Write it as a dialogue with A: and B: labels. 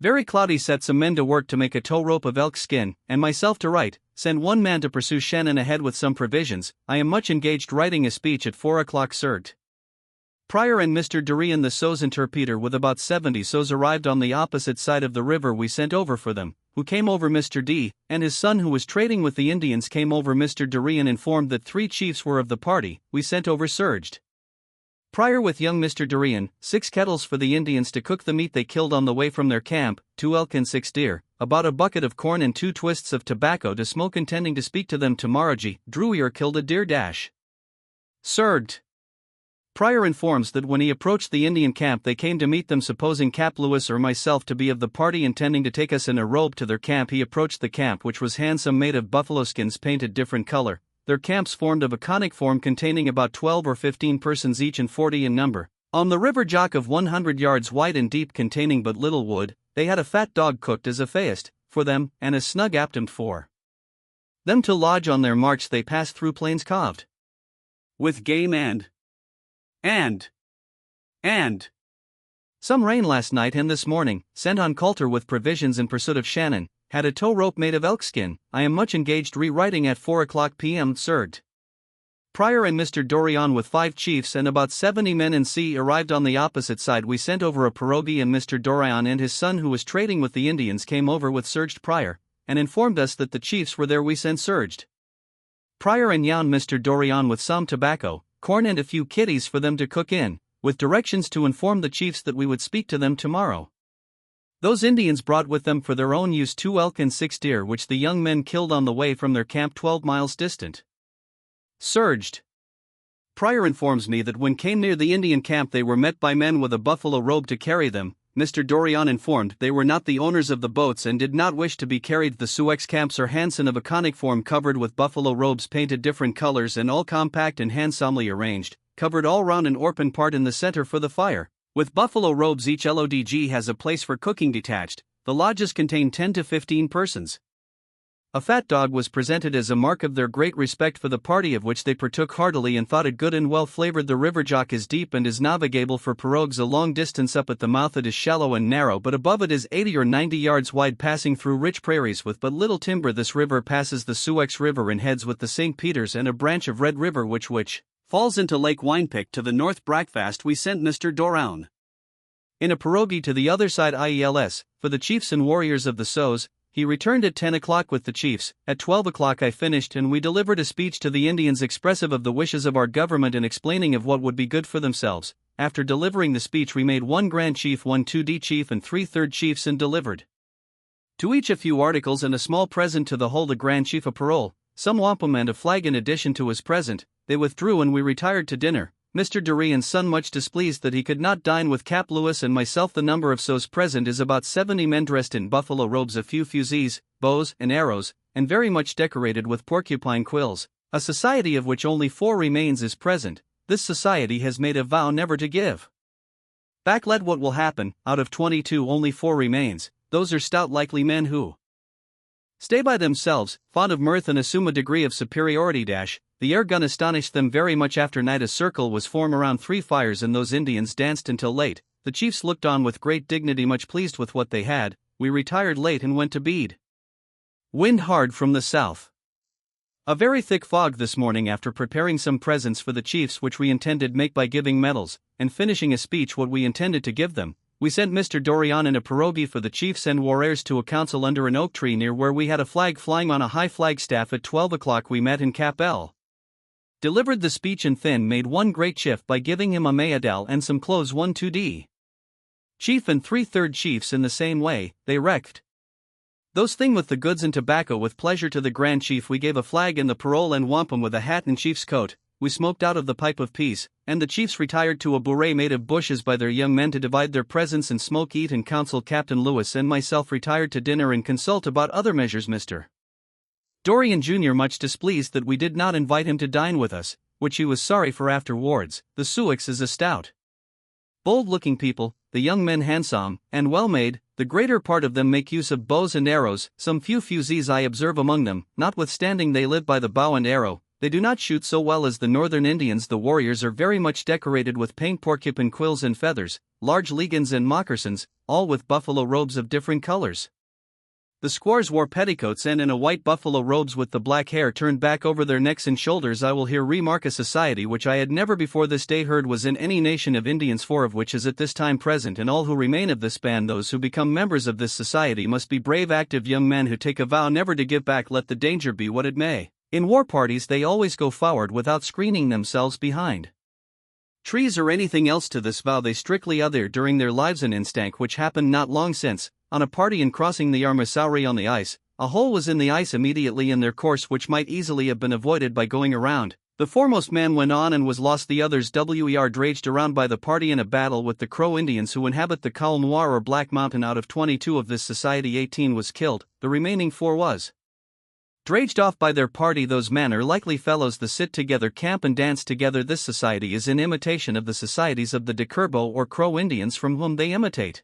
A: Very cloudy set some men to work to make a tow rope of elk skin, and myself to write, send one man to pursue Shannon ahead with some provisions. I am much engaged writing a speech at 4 o'clock serged. Pryor and Mr. Durian the So's interpreter with about 70 So's arrived on the opposite side of the river we sent over for them, who came over Mr. D, and his son who was trading with the Indians came over Mr. Durian informed that 3 chiefs were of the party, we sent over surged. Pryor with young Mr. Durian, 6 kettles for the Indians to cook the meat they killed on the way from their camp, 2 elk and 6 deer, about a bucket of corn and 2 twists of tobacco to smoke intending to speak to them tomorrow. Drewier killed a deer dash. Serged. Pryor informs that when he approached the Indian camp they came to meet them supposing Cap Lewis or myself to be of the party intending to take us in a robe to their camp. He approached the camp which was handsome made of buffalo skins painted different color. Their camps formed of a conic form containing about 12 or 15 persons each and 40 in number. On the river jock of 100 yards wide and deep containing but little wood, they had a fat dog cooked as a feast, for them, and a snug aptment for them to lodge on their march. They passed through plains coved with game and some rain last night and this morning, sent on Coulter with provisions in pursuit of Shannon, had a tow rope made of elk skin. I am much engaged rewriting at 4 o'clock p.m. serged. Pryor and Mr. Dorian with 5 chiefs and about 70 men and C arrived on the opposite side. We sent over a pierogi and Mr. Dorian and his son who was trading with the Indians came over with surged Pryor, and informed us that the chiefs were there. We sent surged Pryor and young Mr. Dorian with some tobacco, corn and a few kitties for them to cook in, with directions to inform the chiefs that we would speak to them tomorrow. Those Indians brought with them for their own use 2 elk and 6 deer which the young men killed on the way from their camp 12 miles distant. Surged. Pryor informs me that when came near the Indian camp they were met by men with a buffalo robe to carry them. Mr. Dorian informed they were not the owners of the boats and did not wish to be carried. The Sioux camps are handsome of a conic form covered with buffalo robes painted different colors and all compact and handsomely arranged, covered all round an open part in the center for the fire. With buffalo robes each lodg has a place for cooking detached. The lodges contain 10 to 15 persons. A fat dog was presented as a mark of their great respect for the party of which they partook heartily and thought it good and well flavored. The river jock is deep and is navigable for pirogues a long distance. Up at the mouth it is shallow and narrow but above it is 80 or 90 yards wide passing through rich prairies with but little timber. This river passes the Sioux River and heads with the St. Peters and a branch of Red River which falls into Lake Winepick to the north. Breakfast we sent Mr. Doran in a pierogi to the other side IELS, for the chiefs and warriors of the So's. He returned at 10 o'clock with the chiefs. At 12 o'clock I finished and we delivered a speech to the Indians expressive of the wishes of our government and explaining of what would be good for themselves. After delivering the speech we made 1 Grand Chief, 1 2D Chief and 3 Third Chiefs and delivered to each a few articles and a small present, to the whole the Grand Chief a parole, some wampum and a flag in addition to his present. They withdrew and we retired to dinner. Mr. Durian's son much displeased that he could not dine with Cap Lewis and myself. The number of So's present is about 70 men dressed in buffalo robes, a few fusées, bows and arrows, and very much decorated with porcupine quills. A society of which only 4 remains is present. This society has made a vow never to give back lead. What will happen? Out of 22 only 4 remains. Those are stout likely men who stay by themselves, fond of mirth and assume a degree of superiority. The air gun astonished them very much. After night a circle was formed around 3 fires and those Indians danced until late. The chiefs looked on with great dignity, much pleased with what they had. We retired late and went to bed. Wind hard from the south. A very thick fog this morning. After preparing some presents for the chiefs which we intended make by giving medals, and finishing a speech what we intended to give them, we sent Mr. Dorian in a pierogi for the chiefs and warriors to a council under an oak tree near where we had a flag flying on a high flagstaff. At 12 o'clock we met in Cap L. Delivered the speech and Thin made 1 great shift by giving him a mayadel and some clothes. 1 2D Chief and 3 Third Chiefs in the same way. They wrecked those thing with the goods and tobacco with pleasure. To the Grand Chief we gave a flag and the parole and wampum with a hat and chief's coat. We smoked out of the pipe of peace, and the chiefs retired to a bourrée made of bushes by their young men to divide their presents and smoke, eat and counsel. Captain Lewis and myself retired to dinner and consult about other measures. Mr. Dorian Jr. much displeased that we did not invite him to dine with us, which he was sorry for afterwards. The Sioux is a stout, bold-looking people, the young men handsome and well-made. The greater part of them make use of bows and arrows, some few fusées I observe among them. Notwithstanding they live by the bow and arrow, They do not shoot so well as the northern Indians. The warriors are very much decorated with paint, porcupine quills and feathers, large leggings and moccasins, all with buffalo robes of different colors. The squaws wore petticoats and in a white buffalo robes with the black hair turned back over their necks and shoulders. I will here remark a society which I had never before this day heard was in any nation of Indians, four of which is at this time present, and all who remain of this band. Those who become members of this society must be brave, active young men who take a vow never to give back, let the danger be what it may. In war parties they always go forward without screening themselves behind trees or anything else. To this vow they strictly adhere during their lives. An instant which happened not long since, on a party in crossing the Armasauri on the ice, a hole was in the ice immediately in their course which might easily have been avoided by going around. The foremost man went on and was lost. The others were dragged around by the party in a battle with the Crow Indians who inhabit the Col Noir or Black Mountain. Out of 22 of this society 18 was killed, the remaining 4 was dragged off by their party. Those men are likely fellows that sit together, camp and dance together. This society is in imitation of the societies of the Decurbo or Crow Indians from whom they imitate.